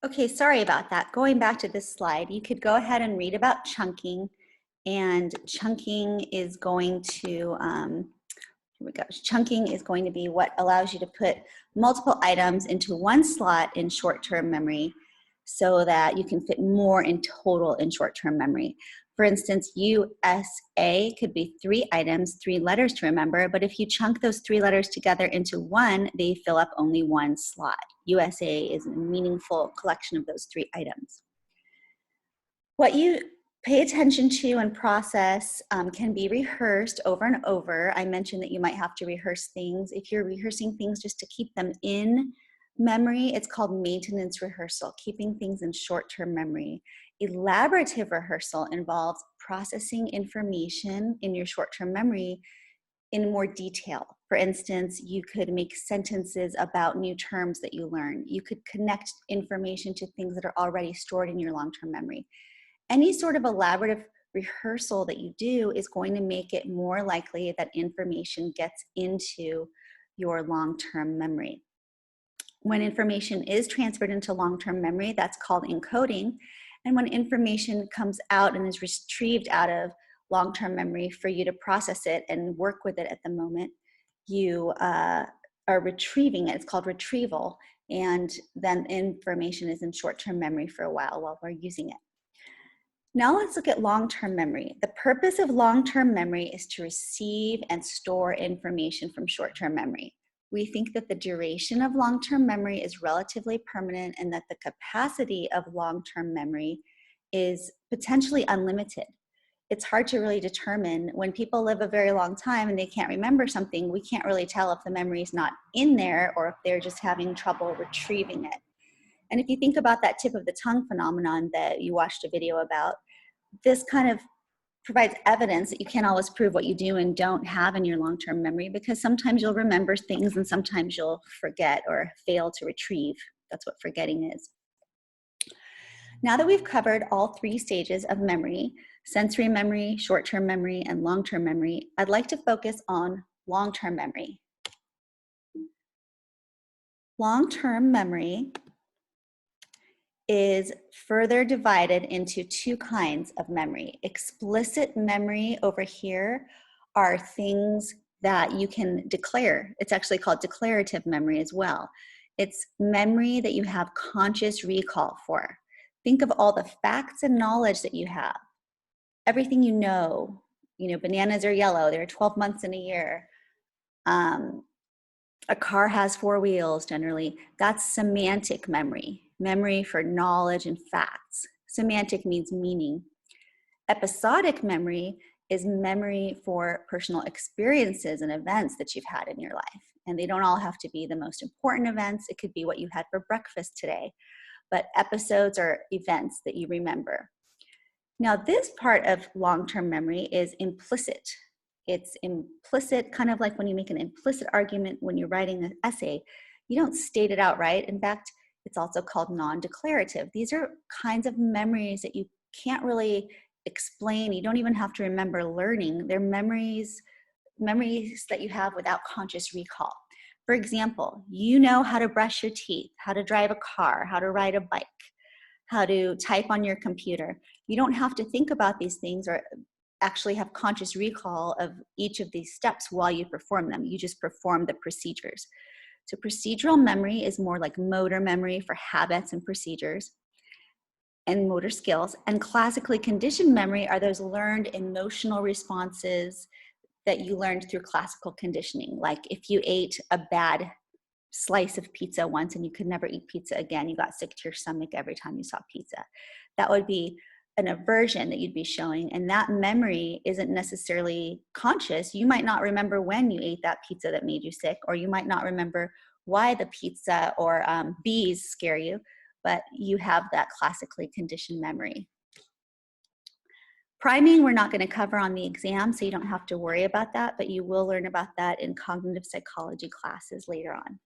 Okay, sorry about that. Going back to this slide, you could go ahead and read about chunking, and chunking is going to, here we go. Chunking is going to be what allows you to put multiple items into one slot in short-term memory so that you can fit more in total in short-term memory. For instance, USA could be 3 items, 3 letters to remember, but if you chunk those 3 letters together into one, they fill up only one slot. USA is a meaningful collection of those 3 items. What you pay attention to and process can be rehearsed over and over. I mentioned that you might have to rehearse things. If you're rehearsing things just to keep them in memory, it's called maintenance rehearsal, keeping things in short-term memory. Elaborative rehearsal involves processing information in your short-term memory in more detail. For instance, you could make sentences about new terms that you learn. You could connect information to things that are already stored in your long-term memory. Any sort of elaborative rehearsal that you do is going to make it more likely that information gets into your long-term memory. When information is transferred into long-term memory, that's called encoding. And when information comes out and is retrieved out of long-term memory for you to process it and work with it at the moment, you are retrieving it. It's called retrieval. And then information is in short-term memory for a while we're using it. Now let's look at long-term memory. The purpose of long-term memory is to receive and store information from short-term memory. We think that the duration of long-term memory is relatively permanent and that the capacity of long-term memory is potentially unlimited. It's hard to really determine. When people live a very long time and they can't remember something, we can't really tell if the memory is not in there or if they're just having trouble retrieving it. And if you think about that tip of the tongue phenomenon that you watched a video about, this kind of provides evidence that you can't always prove what you do and don't have in your long-term memory, because sometimes you'll remember things and sometimes you'll forget or fail to retrieve. That's what forgetting is. Now that we've covered all 3 stages of memory, sensory memory, short-term memory, and long-term memory, I'd like to focus on long-term memory. Long-term memory is further divided into 2 kinds of memory. Explicit memory over here are things that you can declare. It's actually called declarative memory as well. It's memory that you have conscious recall for. Think of all the facts and knowledge that you have. Everything you know, bananas are yellow, there are 12 months in a year. A car has 4 wheels generally. That's semantic memory. Memory for knowledge and facts. Semantic means meaning. Episodic memory is memory for personal experiences and events that you've had in your life. And they don't all have to be the most important events. It could be what you had for breakfast today. But episodes are events that you remember. Now, this part of long-term memory is implicit. It's implicit, kind of like when you make an implicit argument when you're writing an essay. You don't state it outright. In fact, it's also called non-declarative. These are kinds of memories that you can't really explain. You don't even have to remember learning. They're memories that you have without conscious recall. For example, you know how to brush your teeth, how to drive a car, how to ride a bike, how to type on your computer. You don't have to think about these things or actually have conscious recall of each of these steps while you perform them. You just perform the procedures. So procedural memory is more like motor memory for habits and procedures and motor skills. And classically conditioned memory are those learned emotional responses that you learned through classical conditioning. Like if you ate a bad slice of pizza once and you could never eat pizza again, you got sick to your stomach every time you saw pizza. That would be an aversion that you'd be showing, and that memory isn't necessarily conscious. You might not remember when you ate that pizza that made you sick, or you might not remember why the pizza or bees scare you, but you have that classically conditioned memory. Priming, we're not going to cover on the exam, so you don't have to worry about that, but you will learn about that in cognitive psychology classes later on.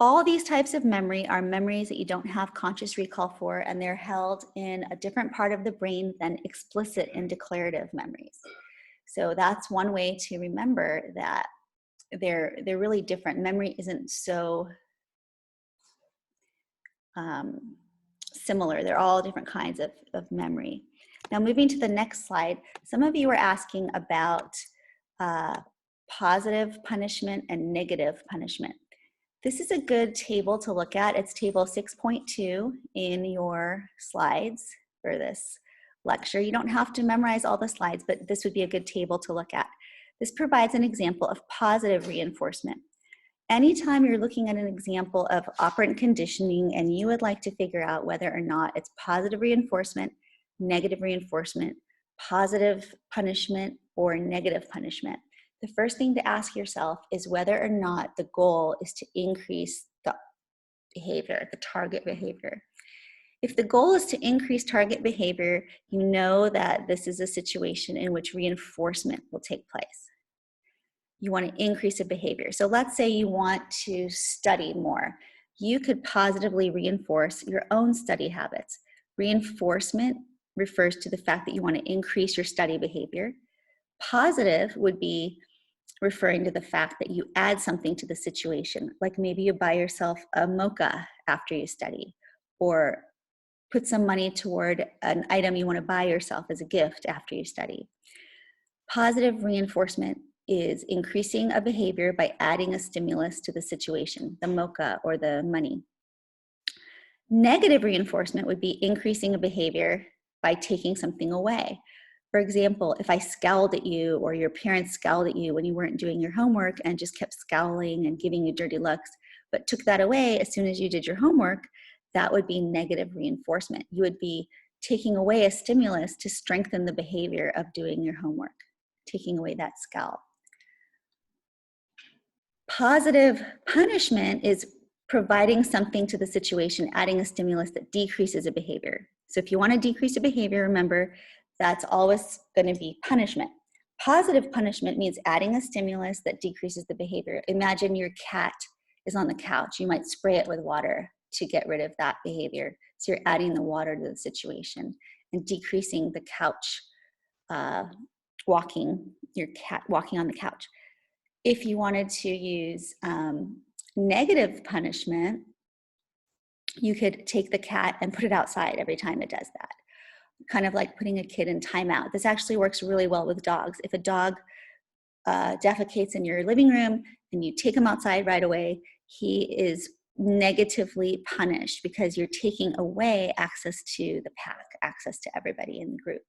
All these types of memory are memories that you don't have conscious recall for, and they're held in a different part of the brain than explicit and declarative memories. So that's one way to remember that they're really different. Memory isn't so similar. They're all different kinds of memory. Now moving to the next slide, some of you were asking about positive punishment and negative punishment. This is a good table to look at. It's table 6.2 in your slides for this lecture. You don't have to memorize all the slides, but this would be a good table to look at. This provides an example of positive reinforcement. Anytime you're looking at an example of operant conditioning and you would like to figure out whether or not it's positive reinforcement, negative reinforcement, positive punishment, or negative punishment, the first thing to ask yourself is whether or not the goal is to increase the behavior, the target behavior. If the goal is to increase target behavior, you know that this is a situation in which reinforcement will take place. You want to increase a behavior. So let's say you want to study more. You could positively reinforce your own study habits. Reinforcement refers to the fact that you want to increase your study behavior. Positive would be referring to the fact that you add something to the situation, like maybe you buy yourself a mocha after you study, or put some money toward an item you want to buy yourself as a gift after you study. Positive reinforcement is increasing a behavior by adding a stimulus to the situation, the mocha or the money. Negative reinforcement would be increasing a behavior by taking something away. For example, if I scowled at you or your parents scowled at you when you weren't doing your homework and just kept scowling and giving you dirty looks, but took that away as soon as you did your homework, that would be negative reinforcement. You would be taking away a stimulus to strengthen the behavior of doing your homework, taking away that scowl. Positive punishment is providing something to the situation, adding a stimulus that decreases a behavior. So if you want to decrease a behavior, remember, that's always going to be punishment. Positive punishment means adding a stimulus that decreases the behavior. Imagine your cat is on the couch. You might spray it with water to get rid of that behavior. So you're adding the water to the situation and decreasing the couch your cat walking on the couch. If you wanted to use negative punishment, you could take the cat and put it outside every time it does that. Kind of like putting a kid in timeout. This actually works really well with dogs. If a dog defecates in your living room and you take him outside right away, he is negatively punished because you're taking away access to the pack, access to everybody in the group,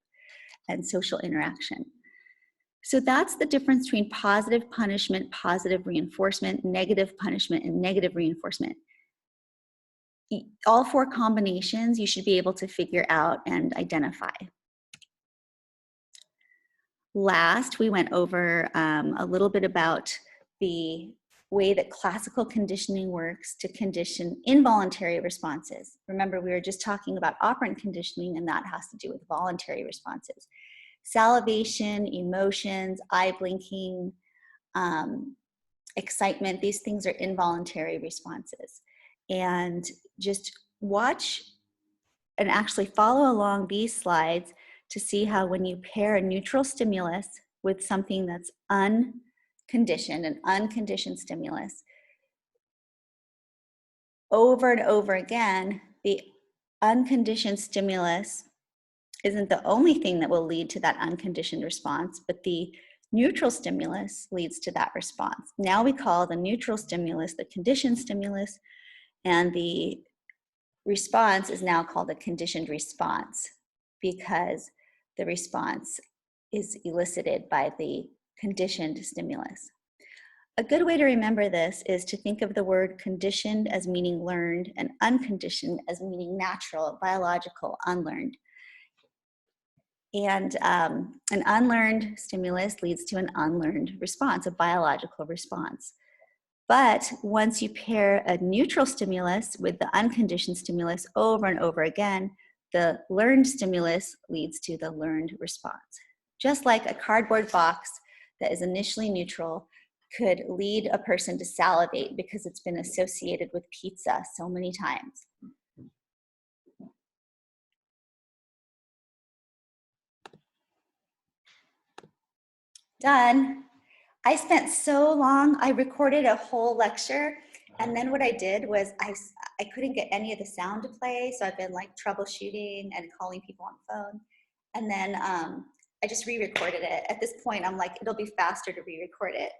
and social interaction. So that's the difference between positive punishment, positive reinforcement, negative punishment, and negative reinforcement. All four combinations you should be able to figure out and identify. Last, we went over a little bit about the way that classical conditioning works to condition involuntary responses. Remember, we were just talking about operant conditioning, and that has to do with voluntary responses. Salivation, emotions, eye blinking, excitement, these things are involuntary responses. And just watch and actually follow along these slides to see how when you pair a neutral stimulus with something that's unconditioned, an unconditioned stimulus, over and over again, the unconditioned stimulus isn't the only thing that will lead to that unconditioned response, but the neutral stimulus leads to that response. Now we call the neutral stimulus the conditioned stimulus, and the response is now called a conditioned response because the response is elicited by the conditioned stimulus. A good way to remember this is to think of the word conditioned as meaning learned and unconditioned as meaning natural, biological, unlearned. And an unlearned stimulus leads to an unlearned response, a biological response. But once you pair a neutral stimulus with the unconditioned stimulus over and over again, the learned stimulus leads to the learned response. Just like a cardboard box that is initially neutral could lead a person to salivate because it's been associated with pizza so many times. Done. I spent so long, I recorded a whole lecture, and then what I did was I couldn't get any of the sound to play, so I've been like troubleshooting and calling people on the phone. And then I just re-recorded it. At this point, I'm like, it'll be faster to re-record it.